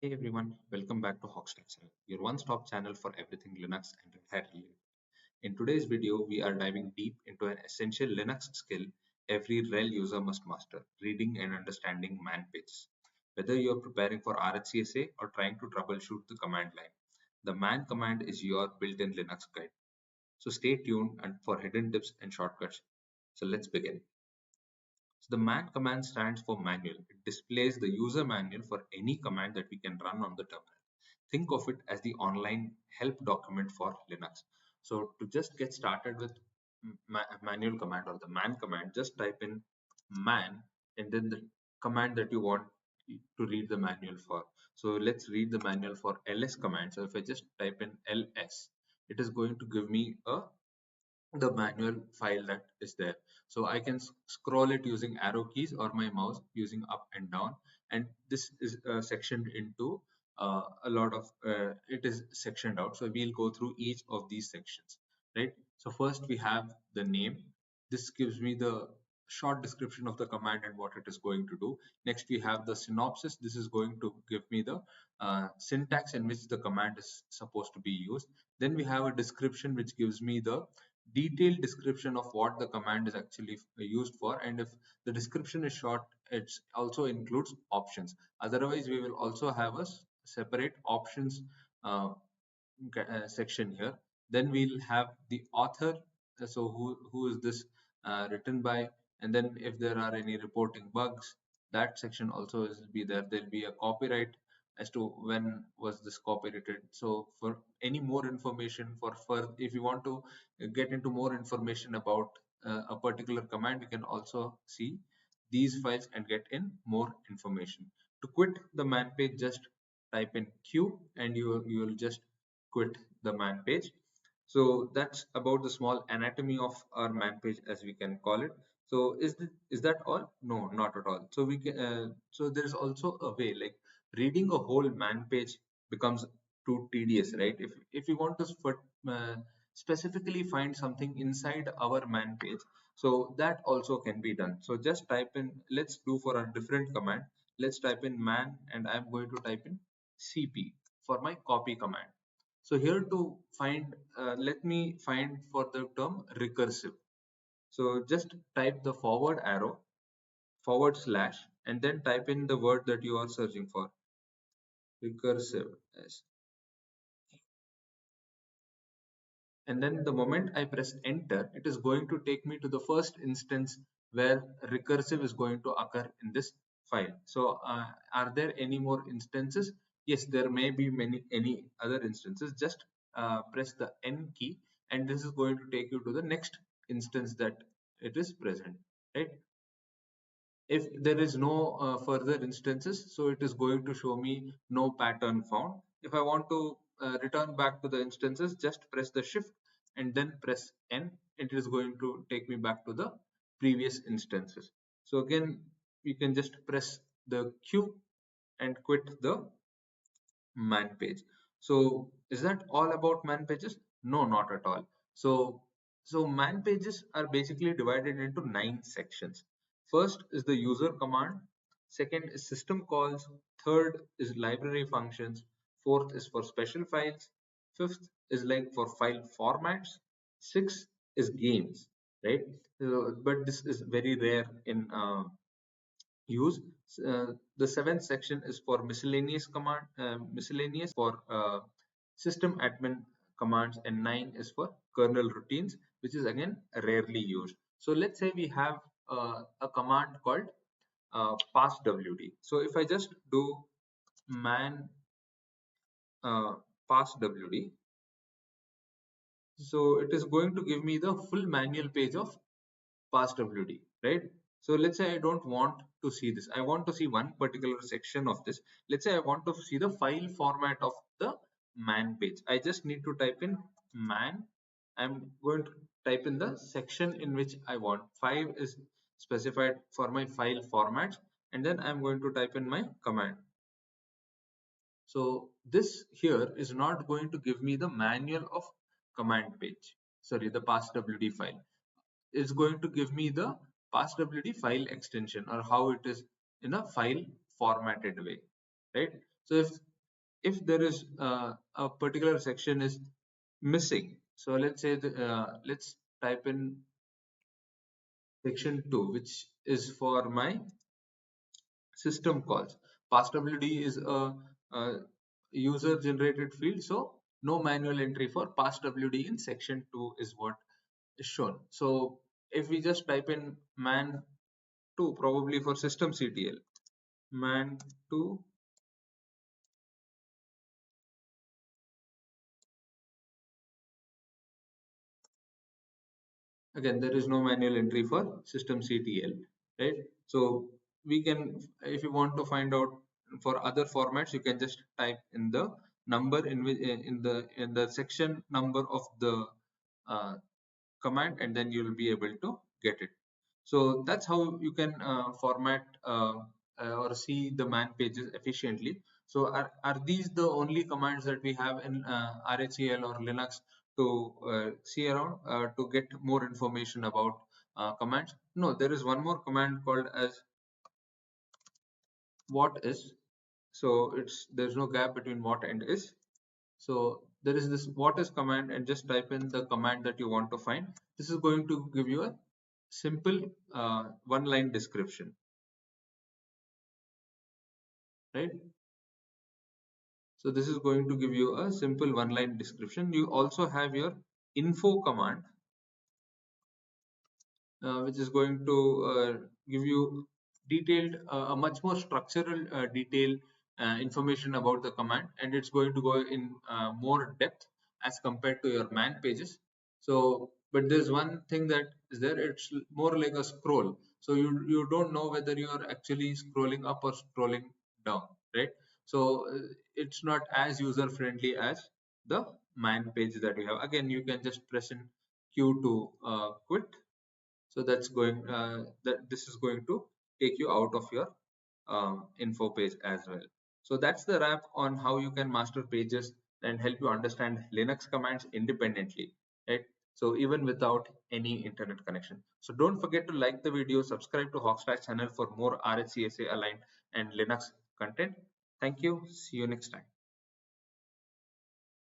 Hey everyone, welcome back to HawkStack channel, your one-stop channel for everything Linux and Red Hat related. In today's video, we are diving deep into an essential Linux skill every RHEL user must master: reading and understanding man pages. Whether you are preparing for RHCSA or trying to troubleshoot the command line, the man command is your built-in Linux guide. So stay tuned and for hidden tips and shortcuts. So let's begin. So the man command stands for manual. It displays the user manual for any command that we can run on the terminal. Think of it as the online help document for Linux. So to just get started with manual command or the man command, just type in man and then the command that you want to read the manual for. So let's read the manual for ls command. So if I just type in ls, it is going to give me the manual file that is there. So I can scroll it using arrow keys or my mouse using up and down, and this is sectioned into a lot of it is sectioned out. So we'll go through each of these sections, right? So first we have the name. This gives me the short description of the command and what it is going to do. Next we have the synopsis. This is going to give me the syntax in which the command is supposed to be used. Then we have a description which gives me the detailed description of what the command is actually used for, and if the description is short, it also includes options. Otherwise we will also have a separate options uh, section here. Then we'll have the author. So who is this written by, and then if there are any reporting bugs, that section also will be there. There'll be a copyright as to when was this copyrighted. So for any more information, for if you want to get into more information about a particular command, you can also see these files and get in more information. To quit the man page, just type in q and you will just quit the man page. So that's about the small anatomy of our man page, as we can call it. So is that all? No, not at all. So we can so there is also a way, like reading a whole man page becomes too tedious, right? If you want to specifically find something inside our man page, so that also can be done. So just type in, let's do for a different command. Let's type in man and I'm going to type in cp for my copy command. So here to find, let me find for the term recursive. So just type the forward arrow, forward slash, and then type in the word that you are searching for, recursive. Yes. And then the moment I press enter, it is going to take me to the first instance where recursive is going to occur in this file. So are there any more instances? Yes, there may be any other instances. Just press the N key and this is going to take you to the next instance that it is present, right? If there is no further instances, so it is going to show me no pattern found. If I want to return back to the instances, just press the shift and then press n. It is going to take me back to the previous instances. So again, you can just press the q and quit the man page. So is that all about man pages? No, not at all. So man pages are basically divided into 9 sections. First is the user command, second is system calls, third is library functions, fourth is for special files, fifth is like for file formats, sixth is games, right? But this is very rare in use. The seventh section is for miscellaneous command, miscellaneous for system admin commands, and 9 is for kernel routines, which is again rarely used. So let's say we have a command called passwd. So if I just do man passwd, so it is going to give me the full manual page of passwd, right? So let's say I don't want to see this. I want to see one particular section of this. Let's say I want to see the file format of the man page. I just need to type in man. I'm going to type in the section in which I want. 5 is specified for my file formats, and then I'm going to type in my command. So this here is not going to give me the manual of command page, sorry, the passwd file. It's going to give me the passwd file extension, or how it is in a file formatted way, right? So if if there is a particular section is missing, so let's say let's type in section 2, which is for my system calls. PassWD is a user generated field, so no manual entry for PassWD in section 2 is what is shown. So if we just type in man 2, probably for system CTL, man 2, again there is no manual entry for system CTL, right? So we can, if you want to find out for other formats, you can just type in the number in which in the section number of the uh, command, and then you will be able to get it. So that's how you can format or see the man pages efficiently. So are these the only commands that we have in RHEL or Linux to see around to get more information about commands? No, there is one more command called as what is. So there's no gap between what and is. So there is this what is command, and just type in the command that you want to find. This is going to give you a simple one line description, right? So this is going to give you a simple one line description. You also have your info command, which is going to give you detailed, a much more structural, detailed information about the command, and it's going to go in more depth as compared to your man pages. So, but there's one thing that is there, it's more like a scroll. So you don't know whether you are actually scrolling up or scrolling down, right? So it's not as user friendly as the man page that you have. Again, you can just press in Q to quit. So that's going that this is going to take you out of your info page as well. So that's the wrap on how you can master pages and help you understand Linux commands independently, right? So even without any internet connection. So don't forget to like the video, subscribe to HawkStack channel for more RHCSA aligned and Linux content. Thank you. See you next time.